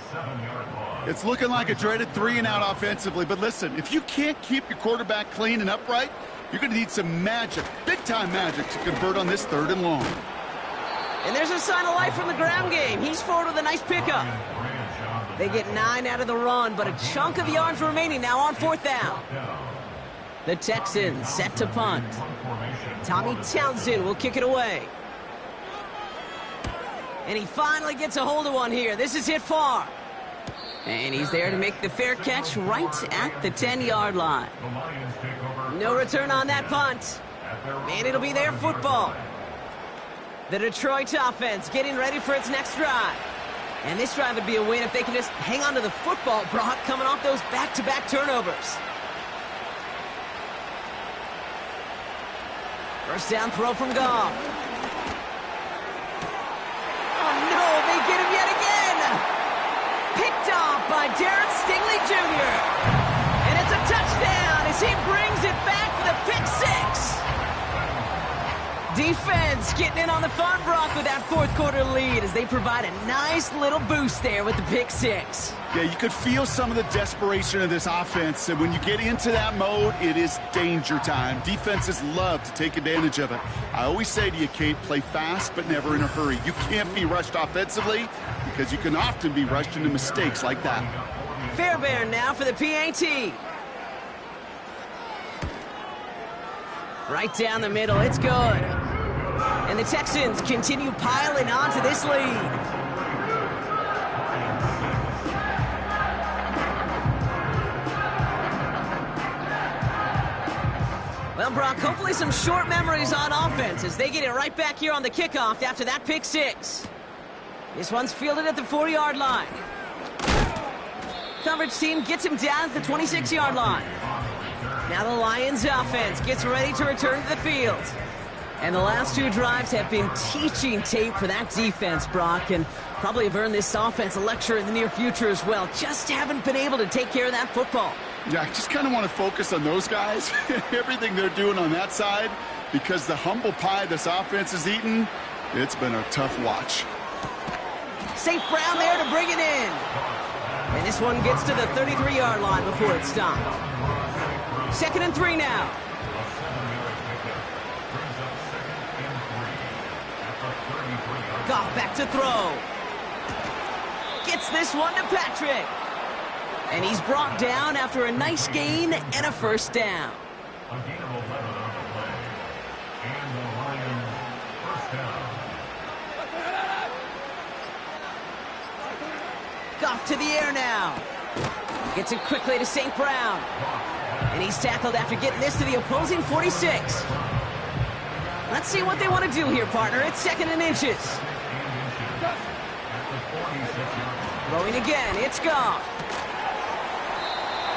S3: It's looking like a dreaded 3-and-out offensively. But listen, if you can't keep your quarterback clean and upright, you're going to need some magic, big-time magic, to convert on this 3rd and long.
S2: And there's a sign of life from the ground game. He's forward with a nice pickup. They get 9 out of the run, but a chunk of yards remaining now on 4th down. The Texans set to punt. Tommy Townsend will kick it away. And he finally gets a hold of one here. This is hit far. And he's there to make the fair catch right at the 10-yard line. No return on that punt. And it'll be their football. The Detroit offense getting ready for its next drive. And this drive would be a win if they can just hang on to the football, Brock, coming off those back-to-back turnovers. First down throw from Goff. Oh, no, they get him yet again. Picked off by Darren Stingley Jr. And it's a touchdown as he brings it back for the pick six. Defense getting in on the fun, Brock, with that 4th quarter lead as they provide a nice little boost there with the pick six.
S3: Yeah, you could feel some of the desperation of this offense, and when you get into that mode, it is danger time. Defenses love to take advantage of it. I always say to you, Kate, play fast but never in a hurry. You can't be rushed offensively because you can often be rushed into mistakes like that.
S2: Fairbairn now for the PAT. Right down the middle, it's good. And the Texans continue piling on to this lead. Well, Brock, hopefully some short memories on offense as they get it right back here on the kickoff after that pick six. This one's fielded at the 4-yard line. Coverage team gets him down at the 26-yard line. Now the Lions offense gets ready to return to the field. And the last 2 drives have been teaching tape for that defense, Brock, and probably have earned this offense a lecture in the near future as well. Just haven't been able to take care of that football.
S3: Yeah, I just kind of want to focus on those guys, everything they're doing on that side, because the humble pie this offense has eaten, it's been a tough watch.
S2: St. Brown there to bring it in. And this one gets to the 33-yard line before it's stopped. 2nd and 3 now. Goff back to throw. Gets this one to Patrick. And he's brought down after a nice gain and a first down.
S5: A gain of 11 on the play. And the Lions first down.
S2: Goff to the air now. Gets it quickly to St. Brown. And he's tackled after getting this to the opposing 46. Let's see what they want to do here, partner. It's 2nd and inches. Throwing again, it's Goff.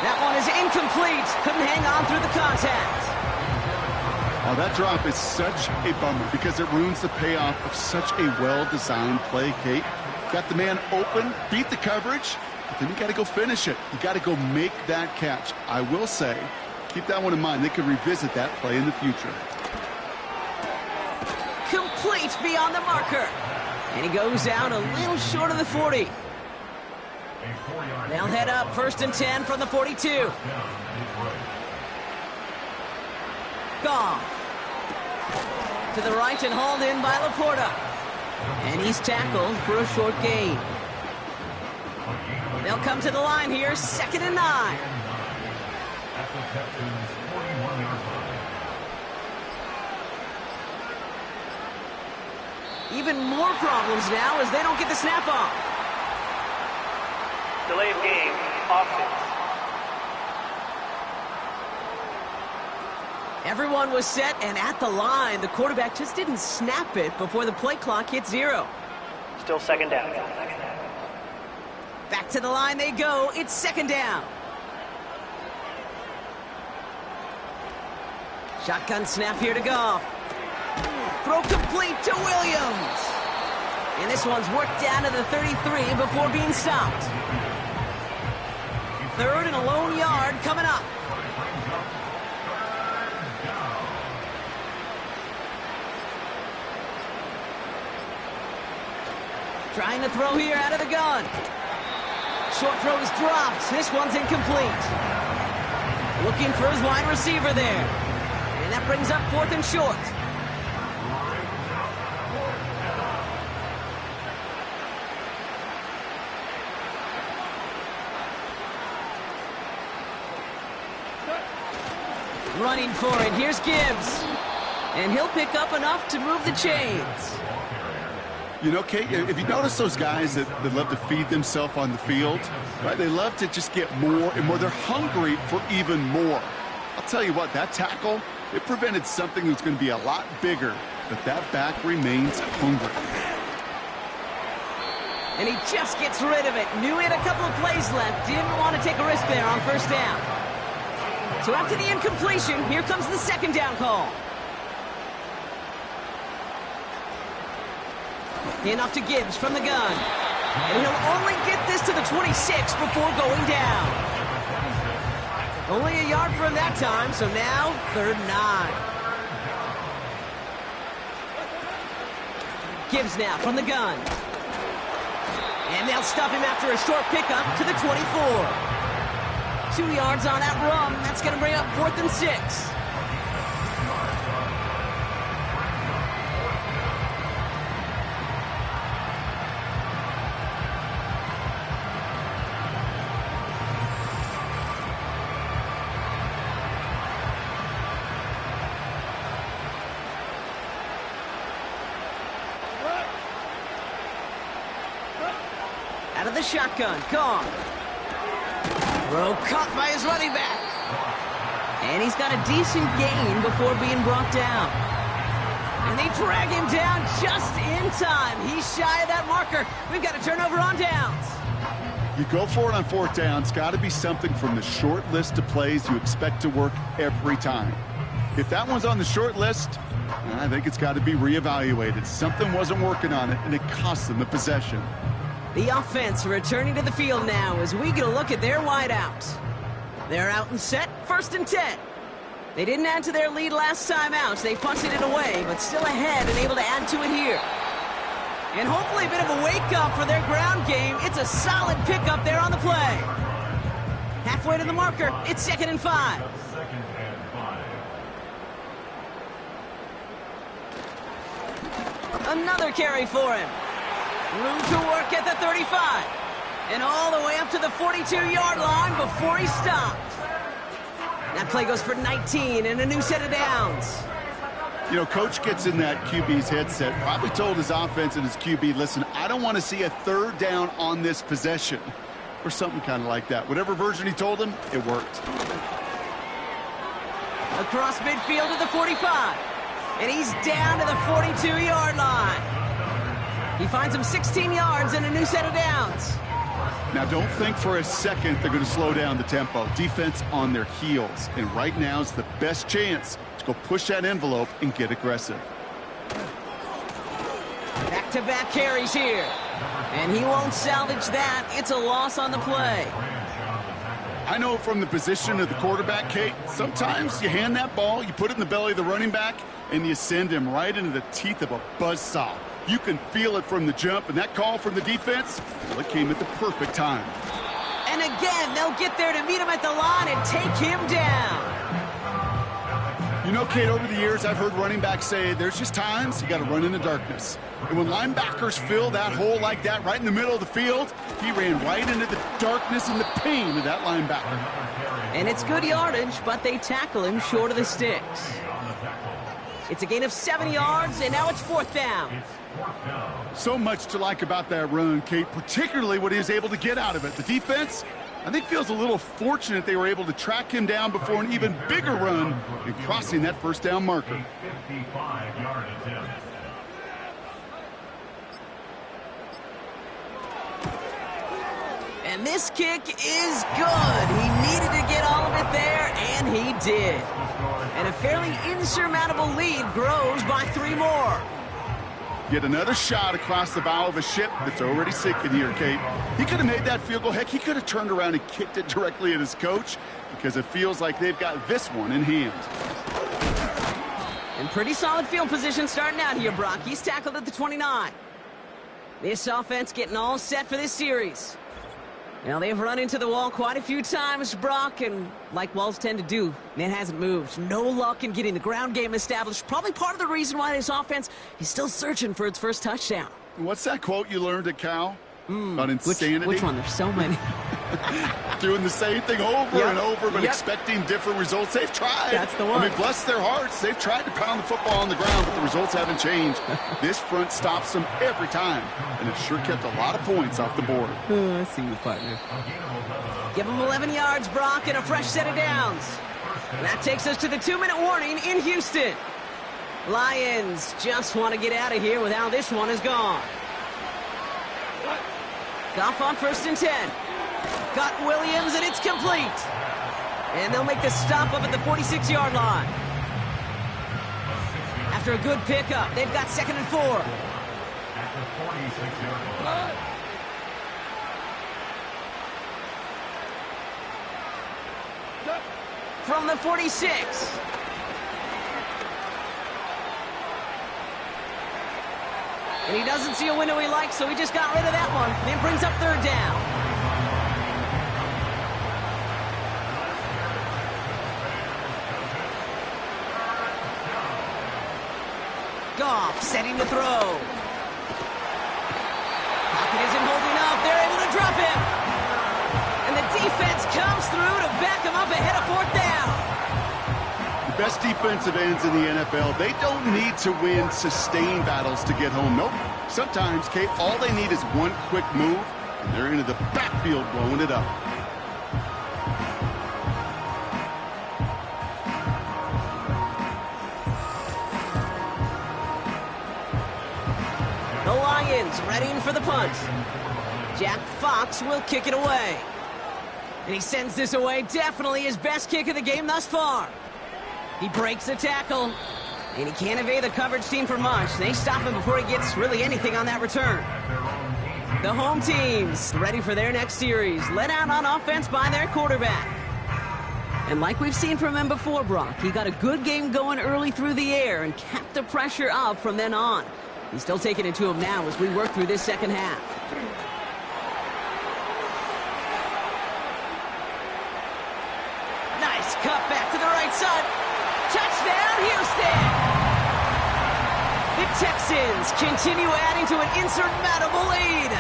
S2: That one is incomplete. Couldn't hang on through the contact.
S3: Oh, that drop is such a bummer because it ruins the payoff of such a well-designed play, Kate. Got the man open, beat the coverage, but then you got to go finish it. You got to go make that catch. I will say, keep that one in mind. They could revisit that play in the future.
S2: Complete beyond the marker. And he goes out a little short of the 40. They'll head up 1st and 10 from the 42. Goff. To the right and hauled in by Laporta. And he's tackled for a short gain. They'll come to the line here, 2nd and 9.
S5: At the Texans' 41-yard line.
S2: Even more problems now as they don't get the snap off.
S4: Delay of game, offense.
S2: Everyone was set and at the line. The quarterback just didn't snap it before the play clock hit 0.
S4: Still 2nd down.
S2: Back to the line they go. It's 2nd down. Shotgun snap here to Goff. Throw complete to Williams. And this one's worked down to the 33 before being stopped. 3rd and a lone yard coming up. Trying to throw here out of the gun. Short throw is dropped. This one's incomplete. Looking for his wide receiver there. And that brings up 4th and short. Running for it. Here's Gibbs. And he'll pick up enough to move the chains.
S3: You know, Kate, if you notice those guys that love to feed themselves on the field, right? They love to just get more and more. They're hungry for even more. I'll tell you what, that tackle, it prevented something that's going to be a lot bigger, but that back remains hungry.
S2: And he just gets rid of it. Knew he had a couple of plays left. Didn't want to take a risk there on 1st down. So after the incompletion, here comes the 2nd down call. Enough to Gibbs from the gun. And he'll only get this to the 26 before going down. Only a yard for him that time, so now 3rd and 9. Gibbs now from the gun. And they'll stop him after a short pickup to the 24. 2 yards on that run. That's going to bring up 4th and 6. Out of the shotgun, gone. Throw caught by his running back. And he's got a decent gain before being brought down. And they drag him down just in time. He's shy of that marker. We've got a turnover on downs.
S3: You go for it on 4th down. It's got to be something from the short list of plays you expect to work every time. If that one's on the short list, I think it's got to be reevaluated. Something wasn't working on it, and it cost them the possession.
S2: The offense returning to the field now as we get a look at their wideouts. They're out and set, 1st and 10. They didn't add to their lead last time out. They punted it away, but still ahead and able to add to it here. And hopefully a bit of a wake-up for their ground game. It's a solid pickup there on the play. Halfway to the marker, it's 2nd and 5. Another carry for him. Room to work at the 35. And all the way up to the 42-yard line before he stopped. That play goes for 19 and a new set of downs.
S3: You know, Coach gets in that QB's headset, probably told his offense and his QB, listen, I don't want to see a 3rd down on this possession. Or something kind of like that. Whatever version he told him, it worked.
S2: Across midfield to the 45. And he's down to the 42-yard line. He finds him 16 yards and a new set of downs.
S3: Now, don't think for a second they're going to slow down the tempo. Defense on their heels. And right now is the best chance to go push that envelope and get aggressive.
S2: Back-to-back carries here. And he won't salvage that. It's a loss on the play.
S3: I know from the position of the quarterback, Kate, sometimes you hand that ball, you put it in the belly of the running back, and you send him right into the teeth of a buzzsaw. You can feel it from the jump, and that call from the defense, well, it came at the perfect time.
S2: And again, they'll get there to meet him at the line and take him down.
S3: You know, Kate, over the years, I've heard running backs say there's just times you got to run in the darkness. And when linebackers fill that hole like that right in the middle of the field, he ran right into the darkness and the pain of that linebacker.
S2: And it's good yardage, but they tackle him short of the sticks. It's a gain of 7 yards, and now it's 4th down.
S3: So much to like about that run, Kate, particularly what he was able to get out of it. The defense, I think, feels a little fortunate they were able to track him down before an even bigger run and crossing that 1st down marker.
S5: 55-yard attempt.
S2: And this kick is good. He needed to get all of it there, and he did. And a fairly insurmountable lead grows by 3 more.
S3: Get another shot across the bow of a ship that's already sinking here, Kate. He could have made that field goal. Heck, he could have turned around and kicked it directly at his coach because it feels like they've got this one in hand.
S2: And pretty solid field position starting out here, Brock. He's tackled at the 29. This offense getting all set for this series. Now, they've run into the wall quite a few times, Brock, and like walls tend to do, man hasn't moved. No luck in getting the ground game established. Probably part of the reason why this offense is still searching for its first touchdown.
S3: What's that quote you learned at Cal? About insanity?
S2: Which one? There's so many.
S3: Doing the same thing over and over, but expecting different results. They've tried.
S2: That's the one.
S3: I mean, bless their hearts. They've tried to pound the football on the ground, but the results haven't changed. This front stops them every time, and it sure kept a lot of points off the board.
S2: I see you, partner. Give them 11 yards, Brock, and a fresh set of downs. And that takes us to the 2-minute warning in Houston. Lions just want to get out of here with how this one is gone. Goff on 1st and 10. Got Williams, and it's complete. And they'll make the stop up at the 46-yard line. After a good pickup, they've got 2nd and 4.
S5: At the 46-yard line.
S2: From the 46. And he doesn't see a window he likes, so he just got rid of that one. And brings up 3rd down. Goff setting to throw. Pocket isn't holding up. They're able to drop him. And the defense comes through to back him up ahead of 4th down.
S3: The best defensive ends in the NFL, they don't need to win sustained battles to get home. Nope. Sometimes, Kate, all they need is one quick move, and they're into the backfield blowing it up.
S2: The Lions readying for the punt. Jack Fox will kick it away. And he sends this away, definitely his best kick of the game thus far. He breaks the tackle, and he can't evade the coverage team for much. They stop him before he gets really anything on that return. The home team's ready for their next series, led out on offense by their quarterback. And like we've seen from him before, Brock, he got a good game going early through the air and kept the pressure up from then on. He's still taking it to him now as we work through this second half. Nice cut back to the right side. Touchdown, Houston! The Texans continue adding to an insurmountable lead.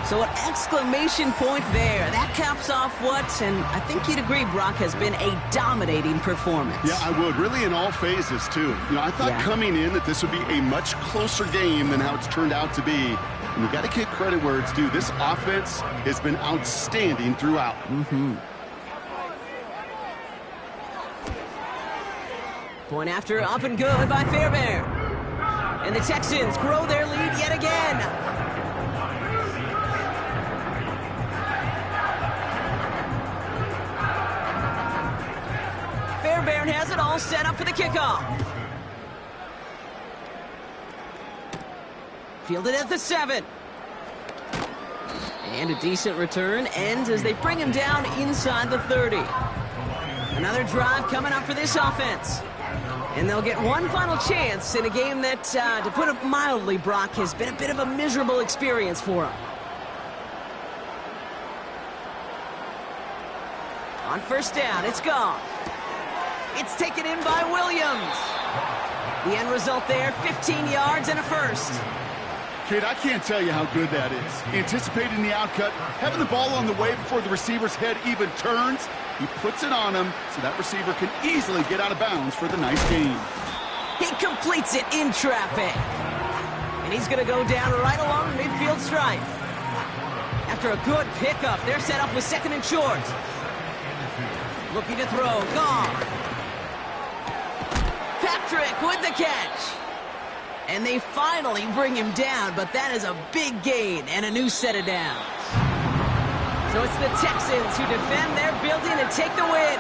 S2: So an exclamation point there. That caps off what, and I think you'd agree, Brock, has been a dominating performance.
S3: Yeah, I would. Really in all phases, too. You know, I thought coming in that this would be a much closer game than how it's turned out to be. And you got to give credit where it's due. This offense has been outstanding throughout.
S2: Point after up and good by Fairbairn. And the Texans grow their lead yet again. Fairbairn has it all set up for the kickoff. Fielded at the 7. And a decent return ends as they bring him down inside the 30. Another drive coming up for this offense. And they'll get one final chance in a game that, to put it mildly, Brock, has been a bit of a miserable experience for them. On 1st down, it's Goff. It's taken in by Williams. The end result there, 15 yards and a first.
S3: Kate, I can't tell you how good that is. Anticipating the outcut, having the ball on the way before the receiver's head even turns. He puts it on him so that receiver can easily get out of bounds for the nice gain.
S2: He completes it in traffic. And he's going to go down right along the midfield stripe. After a good pickup, they're set up with 2nd and short. Looking to throw, Goff. Patrick with the catch. And they finally bring him down, but that is a big gain and a new set of downs. So it's the Texans who defend their building and take the win.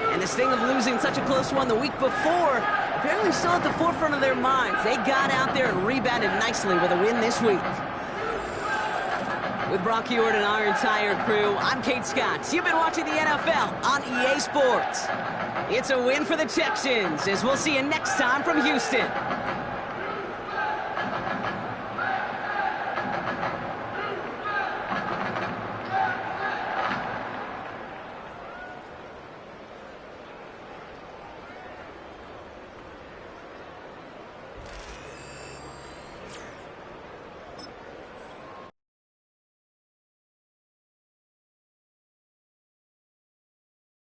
S2: And the sting of losing such a close one the week before, Apparently still at the forefront of their minds. They got out there and rebounded nicely with a win this week. With Brock Heward and our entire crew, I'm Kate Scott. You've been watching the NFL on EA Sports. It's a win for the Texans, as we'll see you next time from Houston.